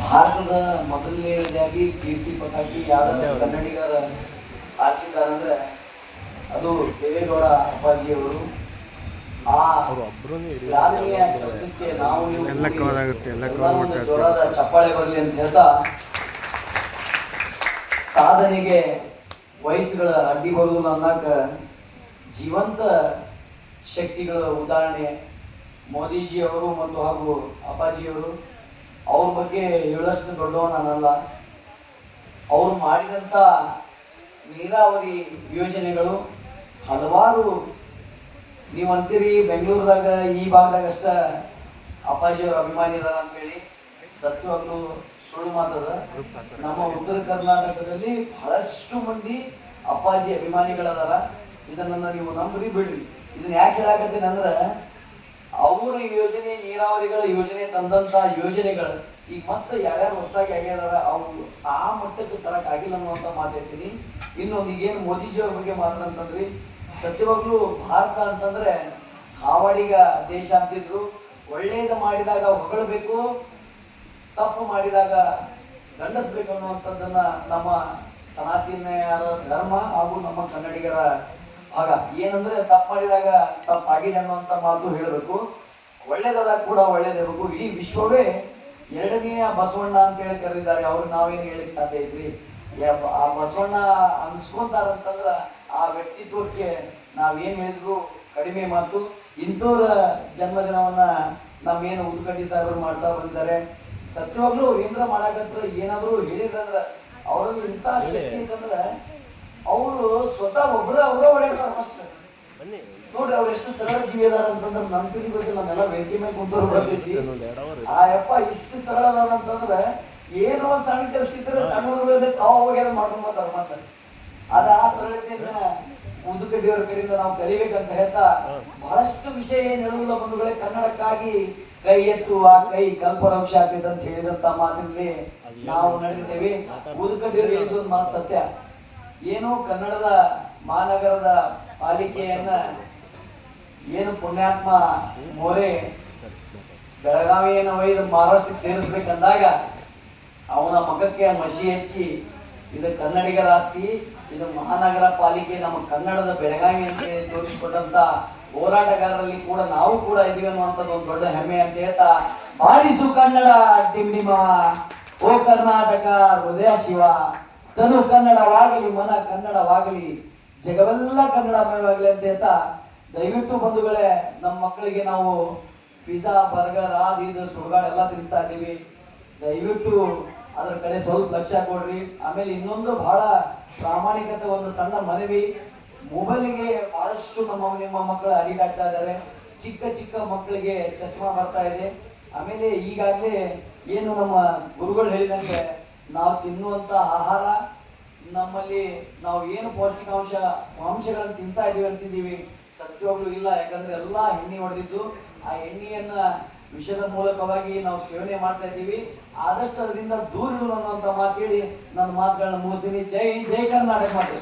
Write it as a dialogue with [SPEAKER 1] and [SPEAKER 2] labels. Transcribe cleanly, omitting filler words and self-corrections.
[SPEAKER 1] ಭಾರತದ ಮೊದಲನೇದಾಗಿ ಕೀರ್ತಿ ಪತಾಕಿ ಯಾವ್ದಾದ್ರು ಕನ್ನಡಿಗರ ಆರಿಸಿದ್ದಾರಂದ್ರೆ ಅದು ದೇವೇಗೌಡ ಅಪ್ಪಾಜಿಯವರು. ಆ ಶ್ಲಾಘನೀಯ ಕೆಲಸಕ್ಕೆ ನಾವು ಜೋರಾದ ಚಪ್ಪಾಳೆ ಬರಲಿ ಅಂತ ಹೇಳ್ತಾ, ಸಾಧನೆಗೆ ವಯಸ್ಸುಗಳ ಅಡ್ಡಿ ಬರುವುದಿಲ್ಲ ಅನ್ನಕ ಜೀವಂತ ಶಕ್ತಿಗಳ ಉದಾಹರಣೆ ಮೋದಿಜಿಯವರು ಮತ್ತು ಹಾಗೂ ಅಪ್ಪಾಜಿಯವರು. ಅವ್ರ ಬಗ್ಗೆ ಹೇಳಷ್ಟು ದೊಡ್ಡವ ನಾನಲ್ಲ. ಅವರು ಮಾಡಿದಂಥ ನೀರಾವರಿ ಯೋಜನೆಗಳು ಹಲವಾರು, ನೀವು ಅಂತೀರಿ ಬೆಂಗಳೂರದಾಗ ಈ ಭಾಗದಾಗ ಅಷ್ಟ ಅಪ್ಪಾಜಿಯವ್ರ ಅಭಿಮಾನಿ ಇದಾರ ಅಂತೇಳಿ, ಸತ್ಯವಾಗ್ಲೂ ಸುಳ್ಳು ಮಾತದ. ನಮ್ಮ ಉತ್ತರ ಕರ್ನಾಟಕದಲ್ಲಿ ಬಹಳಷ್ಟು ಮಂದಿ ಅಪ್ಪಾಜಿ ಅಭಿಮಾನಿಗಳದಾರ. ಇದನ್ನ ನೀವು ನಂಬ್ರಿ ಬಿಡ್ರಿ. ಇದನ್ನ ಯಾಕೆ ಹೇಳಾಕತ್ತೀನಿ ಅಂದ್ರೆ, ಅವ್ರ ಯೋಜನೆ, ನೀರಾವರಿಗಳ ಯೋಜನೆ ತಂದಂತ ಯೋಜನೆಗಳು ಈಗ ಮತ್ತೆ ಯಾರ್ಯಾರು ಹೊಸದಾಗಿ ಆಗ್ಯಾರ ಅವ್ರು ಆ ಮಟ್ಟಕ್ಕೆ ತರಕ್ ಆಗಿಲ್ಲ ಅನ್ನುವಂತ ಮಾತಾಡ್ತೀನಿ. ಇನ್ನೊಂದು ಈಗೇನು ಮೋದಿಜಿ ಅವ್ರ ಬಗ್ಗೆ ಮಾತಾಡಂತಂದ್ರಿ, ಸತ್ಯವಾಗ್ಲೂ ಭಾರತ ಅಂತಂದ್ರೆ ಹಾವಾಡಿಗ ದೇಶ ಅಂತಿದ್ರು. ಒಳ್ಳೇದು ಮಾಡಿದಾಗ ಹೊಗಳಬೇಕು, ತಪ್ಪು ಮಾಡಿದಾಗ ದಂಡಿಸ್ಬೇಕು ಅನ್ನುವಂಥದ್ದನ್ನ ನಮ್ಮ ಸನಾತನಿಯರ ಧರ್ಮ ಹಾಗೂ ನಮ್ಮ ಕನ್ನಡಿಗರ ಭಾಗ. ಏನಂದ್ರೆ ತಪ್ಪು ಮಾಡಿದಾಗ ತಪ್ಪಾಗಿದೆ ಅನ್ನುವಂಥ ಮಾತು ಹೇಳಬೇಕು, ಒಳ್ಳೇದಾದಾಗ ಕೂಡ ಒಳ್ಳೇದಿರಬೇಕು. ಇಡೀ ವಿಶ್ವವೇ ಎರಡನೆಯ ಬಸವಣ್ಣ ಅಂತ ಹೇಳಿ ಕರೆದಿದ್ದಾರೆ. ಅವ್ರು ನಾವೇನು ಹೇಳಿಕ್ ಸಾಧ್ಯ ಐತ್ರಿ? ಆ ಬಸವಣ್ಣ ಅನ್ಸ್ಕೊಂತಾರಂತಂದ್ರ ಆ ವ್ಯಕ್ತಿತ್ವಕ್ಕೆ ನಾವೇನ್ ಹೇಳಿದ್ರು ಕಡಿಮೆ ಮಾತು. ಇಂಥವ್ರ ಜನ್ಮದಿನವನ್ನ ನಮ್ಮೇನು ಉದ್ಕಡ್ಡಿ ಸಾಹೇಬರು ಮಾಡ್ತಾ ಬಂದಿದ್ದಾರೆ. ಸತ್ಯವಾಗ್ಲೂ ಏನಾರ ಮಾಡಾಕತ್ರ ಏನಾದ್ರು ಹೇಳಿದ್ರಂದ್ರ ಅವ್ರಲ್ಲಿ ಇಂಥ ಶಕ್ತಿ ಅಂತಂದ್ರ ಅವರು ಸ್ವತಃ ಅವರೇ ಓಡಾಡ್ತಾರೆ ಫಸ್ಟ್. ನೋಡ್ರಿ ಅವ್ರು ಎಷ್ಟು ಸರಳ ಜೀವಿ ಅದಾರ ಅಂತಂದ್ರೆ ನಮ್ ತಿಳಿ ಗೊತ್ತಿಲ್ಲ, ನಮ್ಮೆಲ್ಲ ವೇದಿಕೆ ಮೇಲೆ ಕುಂತವ್ರು ಬರ್ತೈತಿ. ಆ ಯಪ್ಪ ಇಷ್ಟು ಸರಳ ಅದಾರ ಅಂತಂದ್ರೆ ಏನೋ ಸಣ್ಣ ಕೆಲಸ ಇದ್ರೆ ಸಣ್ಣ ಹುಡುಗರೇ ತಾವು ಹೋಗ್ಯಾರ ಮಾಡ್ಕೊಂಡ್ ಬರ್ತಾರೆ. ಮತ್ತೆ ಅದ ಆ ಸರಳತೆಯನ್ನ ಉದುಕಡ್ಡಿಯವರ ಕಡೆಯಿಂದ ನಾವು ಕಲಿಬೇಕಂತ ಹೇಳ್ತಾ, ಬಹಳಷ್ಟು ವಿಷಯ ಏನ್ ಹೇಳುವುದಿಲ್ಲ ಬಂಧುಗಳೇ. ಕನ್ನಡಕ್ಕಾಗಿ ಕೈ ಎತ್ತು, ಆ ಕೈ ಕಲ್ಪವೃಕ್ಷ ಆಗ್ತೈತೆ ಅಂತ ಹೇಳಿದಂತ ಮಾತಿನಲ್ಲಿ ನಾವು ನಡೆದಿದ್ದೇವೆ. ಉದುಕಡ್ಡಿಯವರು ಹೇಳಿದ್ರು ಒಂದು ಮಾತು ಸತ್ಯ. ಏನು ಕನ್ನಡದ ಮಹಾನಗರದ ಪಾಲಿಕೆಯನ್ನ ಏನು ಪುಣ್ಯಾತ್ಮ ಮೋರೆ ಬೆಳಗಾವಿಯನ್ನು ಒಯ್ದು ಮಹಾರಾಷ್ಟ್ರಕ್ಕೆ ಸೇರಿಸ್ಬೇಕಂದಾಗ ಅವನ ಮಗಕ್ಕೆ ಮಸಿ ಹಚ್ಚಿ, ಇದು ಕನ್ನಡಿಗರ ಆಸ್ತಿ, ಇದು ಮಹಾನಗರ ಪಾಲಿಕೆ ನಮ್ಮ ಕನ್ನಡದ ಬೆಳಗಾವಿ ಅಂತ ತೋರಿಸಿಕೊಟ್ಟಂತ ಹೋರಾಟಗಾರರಲ್ಲಿ ಕೂಡ ನಾವು ಕೂಡ ಇದೀವಿ ಅನ್ನುವಂಥದ್ದು ಒಂದು ದೊಡ್ಡ ಹೆಮ್ಮೆ ಅಂತ ಹೇಳ್ತಾ, ಬಾರಿಸು ಕನ್ನಡ ಡಿಂಡಿಮ, ಓ ಕರ್ನಾಟಕ ಹೃದಯ ಶಿವ, ತನು ಕನ್ನಡವಾಗಲಿ, ಮನ ಕನ್ನಡವಾಗಲಿ, ಜಗವೆಲ್ಲ ಕನ್ನಡಮಯವಾಗಲಿ ಅಂತ ಹೇಳ್ತಾ, ದಯವಿಟ್ಟು ಬಂಧುಗಳೇ ನಮ್ಮ ಮಕ್ಕಳಿಗೆ ನಾವು ಪಿಜ್ಜಾ, ಬರ್ಗರ್, ಅದು ಇದು ಸುಡುಗಾಡು ಎಲ್ಲ ತಿನ್ನಿಸ್ತಾ ಇದ್ದೀವಿ. ದಯವಿಟ್ಟು ಅದ್ರ ಕಡೆ ಸ್ವಲ್ಪ ಲಕ್ಷ್ಯ ಕೊಡ್ರಿ. ಆಮೇಲೆ ಇನ್ನೊಂದು ಬಹಳ ಪ್ರಾಮಾಣಿಕತೆ, ಒಂದು ಸಣ್ಣ ಮನವಿ, ಮೊಬೈಲ್ಗೆ ಬಹಳಷ್ಟು ನಿಮ್ಮ ಮಕ್ಕಳು ಅಡಿಕ್ಟ್ ಆಗ್ತಾ ಇದ್ದಾರೆ. ಚಿಕ್ಕ ಚಿಕ್ಕ ಮಕ್ಕಳಿಗೆ ಚಶ್ಮಾ ಬರ್ತಾ ಇದೆ. ಆಮೇಲೆ ಈಗಾಗಲೇ ಏನು ನಮ್ಮ ಗುರುಗಳು ಹೇಳಿದಂಗೆ ನಾವು ತಿನ್ನುವಂತ ಆಹಾರ, ನಮ್ಮಲ್ಲಿ ನಾವು ಏನು ಅಂಶಗಳನ್ನು ತಿಂತಾ ಇದೀವಿ ಅಂತಿದ್ದೀವಿ, ಸತ್ಯವಾಗ್ಲೂ ಇಲ್ಲ. ಯಾಕಂದ್ರೆ ಎಲ್ಲಾ ಎಣ್ಣೆ ಹೊಡೆದಿದ್ದು, ಆ ಎಣ್ಣೆಯನ್ನ ವಿಷದ ಮೂಲಕವಾಗಿ ನಾವು ಸೇವನೆ ಮಾಡ್ತಾ ಇದ್ದೀವಿ. ಆದಷ್ಟು ಅದರಿಂದ ದೂರ ಇರು ಅನ್ನುವಂತ ಮಾತು ಹೇಳಿ ನನ್ನ ಮಾತುಗಳನ್ನ ಮುಗಿಸ್ತೀನಿ. ಜೈ ಜೈ ಕರ್ನಾಟಕ ಮಾತು.